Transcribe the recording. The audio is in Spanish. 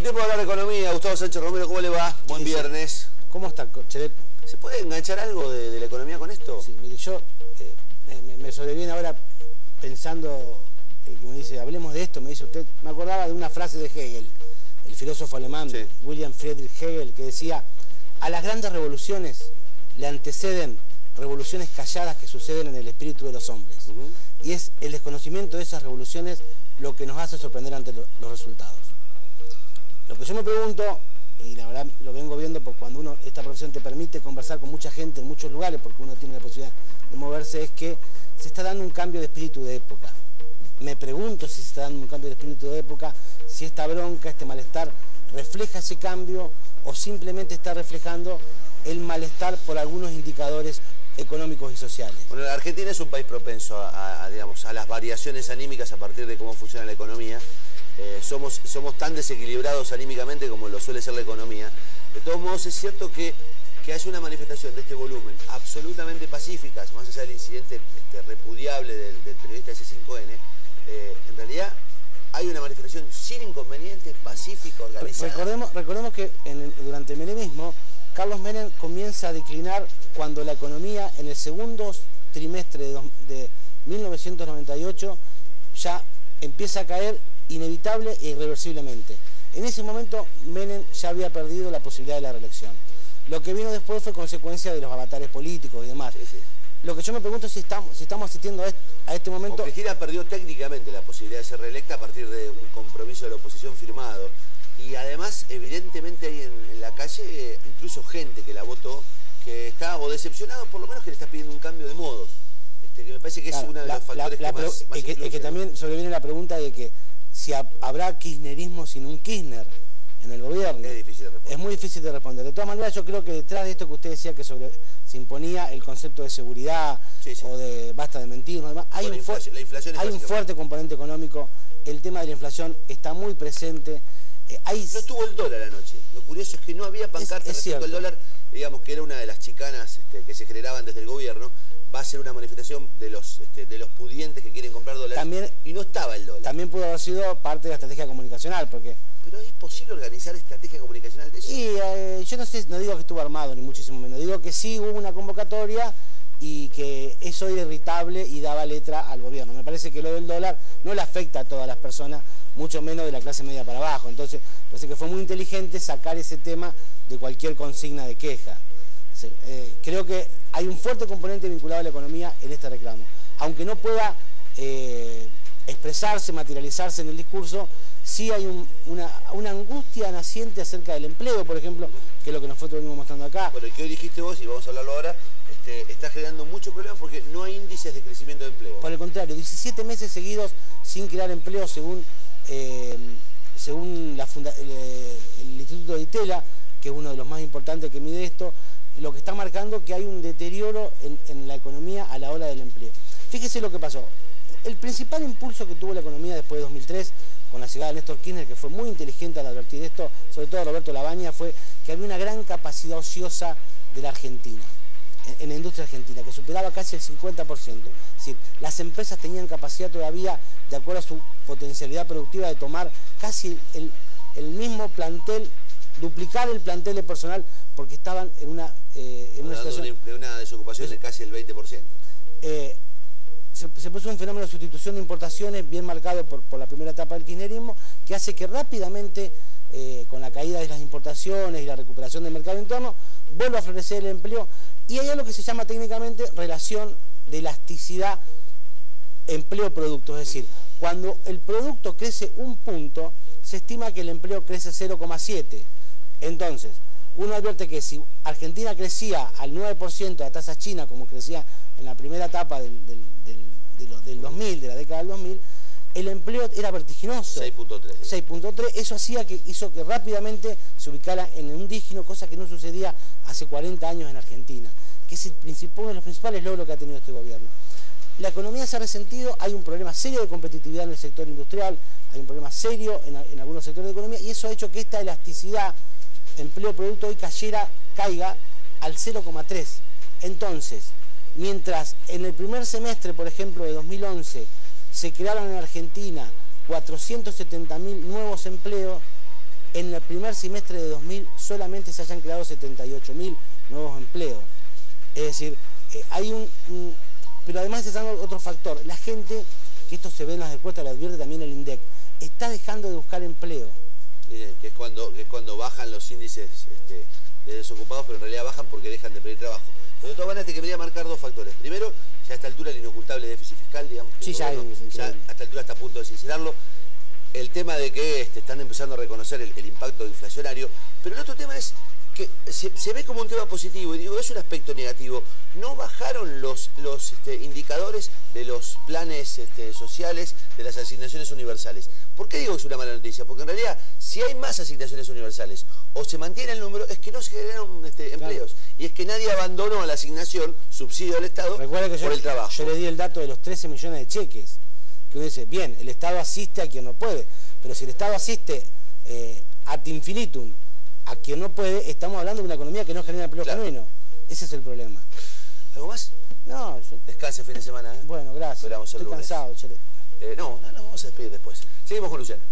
Buen tiempo de hablar de economía. Gustavo Sánchez Romero, ¿cómo le va? Buen viernes. ¿Cómo está, Chelet? ¿Se puede enganchar algo de la economía con esto? Sí, mire, yo me sobreviene ahora pensando que me dice, hablemos de esto, me dice usted, me acordaba de una frase de Hegel, el filósofo alemán, sí, William Friedrich Hegel, que decía, a las grandes revoluciones le anteceden revoluciones calladas que suceden en el espíritu de los hombres. Y es el desconocimiento de esas revoluciones lo que nos hace sorprender ante los resultados. Lo que yo me pregunto, y la verdad lo vengo viendo por cuando esta profesión te permite conversar con mucha gente en muchos lugares, porque uno tiene la posibilidad de moverse, es que se está dando un cambio de espíritu de época. Me pregunto si se está dando un cambio de espíritu de época, si esta bronca, este malestar, refleja ese cambio o simplemente está reflejando el malestar por algunos indicadores económicos y sociales. Bueno, la Argentina es un país propenso digamos, a las variaciones anímicas a partir de cómo funciona la economía. Somos tan desequilibrados anímicamente como lo suele ser la economía. De todos modos, es cierto que haya una manifestación de este volumen absolutamente pacífica, más allá del incidente repudiable del periodista S5N, en realidad hay una manifestación sin inconvenientes, pacífica, organizada. Recordemos que durante el menemismo, Carlos Menem comienza a declinar cuando la economía en el segundo trimestre de 1998 ya empieza a caer inevitable e irreversiblemente. En ese momento Menem ya había perdido la posibilidad de la reelección. Lo que vino después fue consecuencia de los avatares políticos y demás. Sí, sí. Lo que yo me pregunto es si estamos asistiendo a este momento... Cristina perdió técnicamente la posibilidad de ser reelecta a partir de un compromiso de la oposición firmado. Y además, evidentemente hay en la calle incluso gente que la votó, que está o decepcionado, por lo menos que le está pidiendo un cambio de modos. Que me parece que es uno de los factores que más influye. Es que también sobreviene la pregunta de que si habrá kirchnerismo sin un Kirchner en el gobierno. Es difícil de responder. Es muy difícil de responder. De todas maneras, yo creo que detrás de esto que usted decía, que se imponía el concepto de seguridad, sí, o de basta de mentir, ¿no? Hay un fuerte componente económico. El tema de la inflación está muy presente. No estuvo el dólar anoche. Lo curioso es que no había pancartas respecto al dólar, digamos que era una de las chicanas que se generaban desde el gobierno. Va a ser una manifestación de los pudientes que quieren comprar dólares. Y no estaba el dólar. También pudo haber sido parte de la estrategia comunicacional, porque... ¿Pero es posible organizar estrategia comunicacional de eso? Y yo no digo que estuvo armado, ni muchísimo menos. Digo que sí hubo una convocatoria y que eso era irritable y daba letra al gobierno. Me parece que lo del dólar no le afecta a todas las personas, mucho menos de la clase media para abajo. Entonces, parece que fue muy inteligente sacar ese tema de cualquier consigna de queja. Creo que hay un fuerte componente vinculado a la economía en este reclamo. Aunque no pueda expresarse, materializarse en el discurso, sí hay una angustia naciente acerca del empleo, por ejemplo, que es lo que nosotros venimos mostrando acá. Bueno, y que hoy dijiste vos, y vamos a hablarlo ahora, está generando muchos problemas porque no hay índices de crecimiento de empleo. Por el contrario, 17 meses seguidos sin crear empleo según el Instituto de Itela, que es uno de los más importantes que mide esto, lo que está marcando que hay un deterioro en la economía a la hora del empleo. Fíjese lo que pasó. El principal impulso que tuvo la economía después de 2003, con la llegada de Néstor Kirchner, que fue muy inteligente al advertir esto, sobre todo Roberto Labaña, fue que había una gran capacidad ociosa de la Argentina, en la industria argentina, que superaba casi el 50%. Es decir, las empresas tenían capacidad todavía, de acuerdo a su potencialidad productiva, de tomar casi el mismo plantel, duplicar el plantel de personal, porque estaban en una situación... de una desocupación de casi el 20%. Se puso un fenómeno de sustitución de importaciones bien marcado por la primera etapa del kirchnerismo, que hace que rápidamente, con la caída de las importaciones y la recuperación del mercado interno, vuelva a florecer el empleo. Y hay algo que se llama técnicamente relación de elasticidad empleo-producto. Es decir, cuando el producto crece un punto, se estima que el empleo crece 0,7. Entonces, uno advierte que si Argentina crecía al 9% a tasa china, como crecía en la primera etapa del 2000, de la década del 2000, el empleo era vertiginoso. 6.3. 6.3, eso hizo que rápidamente se ubicara en un dígino, cosa que no sucedía hace 40 años en Argentina, que es uno de los principales logros que ha tenido este gobierno. La economía se ha resentido, hay un problema serio de competitividad en el sector industrial, hay un problema serio en algunos sectores de economía, y eso ha hecho que esta elasticidad empleo-producto hoy caiga al 0,3. Entonces, mientras en el primer semestre, por ejemplo, de 2011, se crearon en Argentina 470.000 nuevos empleos, en el primer semestre de 2000 solamente se hayan creado 78.000 nuevos empleos. Es decir, hay pero además está otro factor. La gente, que esto se ve en las encuestas, lo advierte también el INDEC, está dejando de buscar empleo. Que es cuando bajan los índices de desocupados, pero en realidad bajan porque dejan de pedir trabajo. Pero de todas maneras te quería marcar dos factores. Primero, ya a esta altura el inocultable déficit fiscal, digamos que sí, ya a esta altura está a punto de sincerarlo. El tema de que están empezando a reconocer el impacto inflacionario, pero el otro tema es que se ve como un tema positivo, y digo, es un aspecto negativo. No bajaron los indicadores de los planes sociales, de las asignaciones universales. ¿Por qué digo que es una mala noticia? Porque en realidad, si hay más asignaciones universales o se mantiene el número, es que no se generaron empleos. Y es que nadie abandonó a la asignación, subsidio del Estado, por el trabajo. Yo le di el dato de los 13 millones de cheques. Que uno dice, bien, el Estado asiste a quien no puede, pero si el Estado asiste ad infinitum a quien no puede, estamos hablando de una economía que no genera empleo genuino. Ese es el problema. ¿Algo más? No. Descanse fin de semana. Bueno, gracias. Esperamos el lunes. Estoy cansado. No, vamos a despedir después. Seguimos con Luciano.